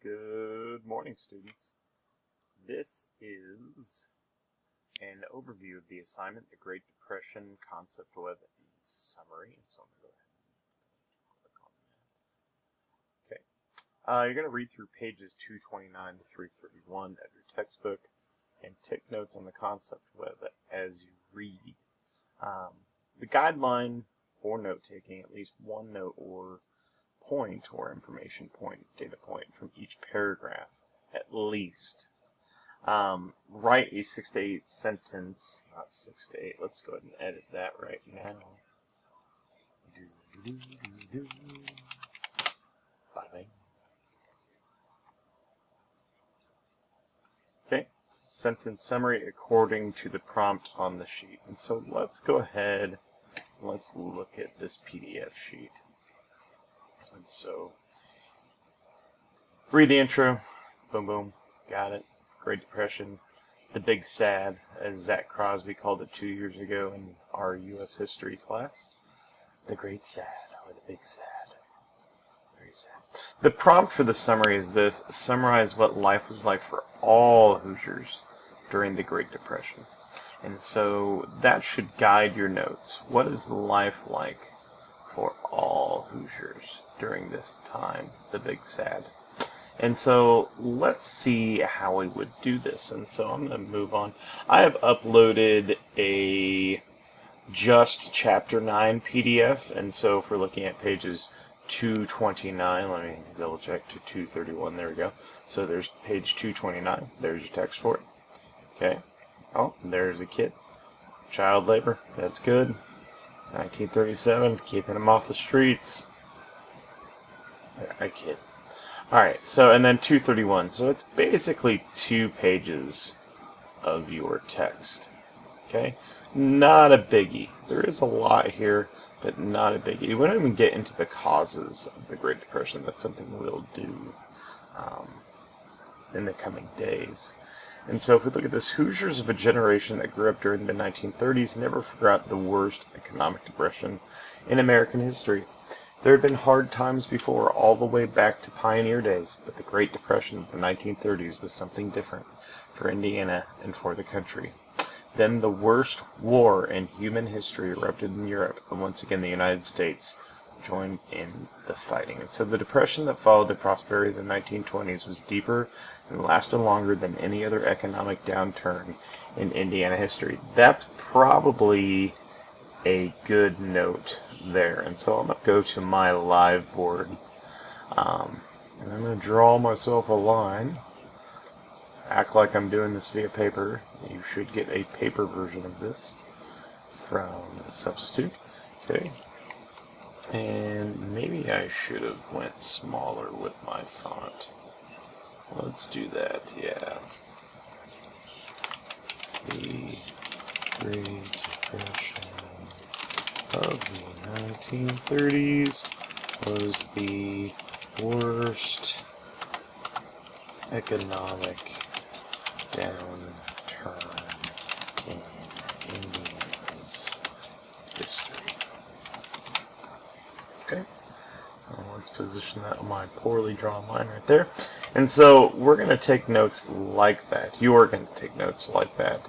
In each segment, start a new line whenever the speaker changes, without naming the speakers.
Good morning, students. This is an overview of the assignment, The Great Depression Concept Web and Summary. So I'm going to go ahead and click on that. Okay. You're going to read through pages 229 to 331 of your textbook and take notes on the concept web as you read. The guideline for note-taking, at least one note or point or information point, data point from each paragraph, at least. Write a 6 to 8 sentence, not 6 to 8, let's go ahead and edit that right now. Bye. Okay, sentence summary according to the prompt on the sheet. And so let's go ahead, let's look at this PDF sheet. And so, read the intro, boom, boom, got it. Great Depression, the Big Sad, as Zach Crosby called it 2 years ago in our U.S. history class. The Great Sad, or the Big Sad. Very sad. The prompt for the summary is this: summarize what life was like for all Hoosiers during the Great Depression. And so that should guide your notes. What is life like for all Hoosiers during this time, the Big Sad? And so let's see how we would do this. And so I'm going to move on. I have uploaded a just chapter 9 PDF. And so if we're looking at pages 229, let me double check to 231. There we go. So there's page 229. There's your text for it. Okay. Oh, there's a kid. Child labor. That's good. 1937, keeping them off the streets. I kid. Alright, so, and then 231. So it's basically 2 pages of your text. Okay? Not a biggie. There is a lot here, but not a biggie. We won't even get into the causes of the Great Depression. That's something we'll do in the coming days. And so if we look at this, Hoosiers of a generation that grew up during the 1930s never forgot the worst economic depression in American history. There had been hard times before, all the way back to pioneer days, but the Great Depression of the 1930s was something different for Indiana and for the country. Then the worst war in human history erupted in Europe, and once again the United States joined in the fighting. And so the depression that followed the prosperity of the 1920s was deeper and lasted longer than any other economic downturn in Indiana history. That's probably a good note there. And so I'm going to go to my live board. And I'm going to draw myself a line. Act like I'm doing this via paper. You should get a paper version of this from Substitute. Okay. And maybe I should have went smaller with my font. Let's do that, yeah. The Great Depression of the 1930s was the worst economic downturn in Indiana's history. Okay, well, let's position that on my poorly drawn line right there. And so we're going to take notes like that. You are going to take notes like that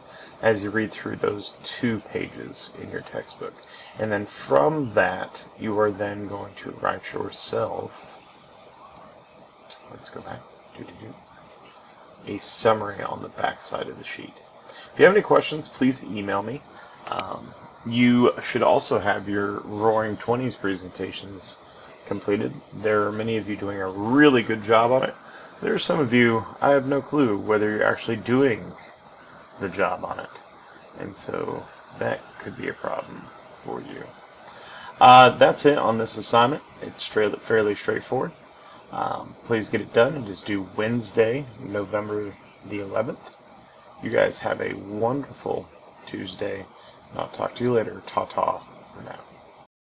as you read through those 2 pages in your textbook. And then from that, you are then going to write yourself, let's go back, a summary on the back side of the sheet. If you have any questions, please email me. You should also have your Roaring Twenties presentations completed. There are many of you doing a really good job on it. There are some of you, I have no clue whether you're actually doing the job on it. And so that could be a problem for you. That's it on this assignment. It's fairly straightforward. Please get it done and just do Wednesday, November the 11th. You guys have a wonderful Tuesday. I'll talk to you later. Ta-ta for now.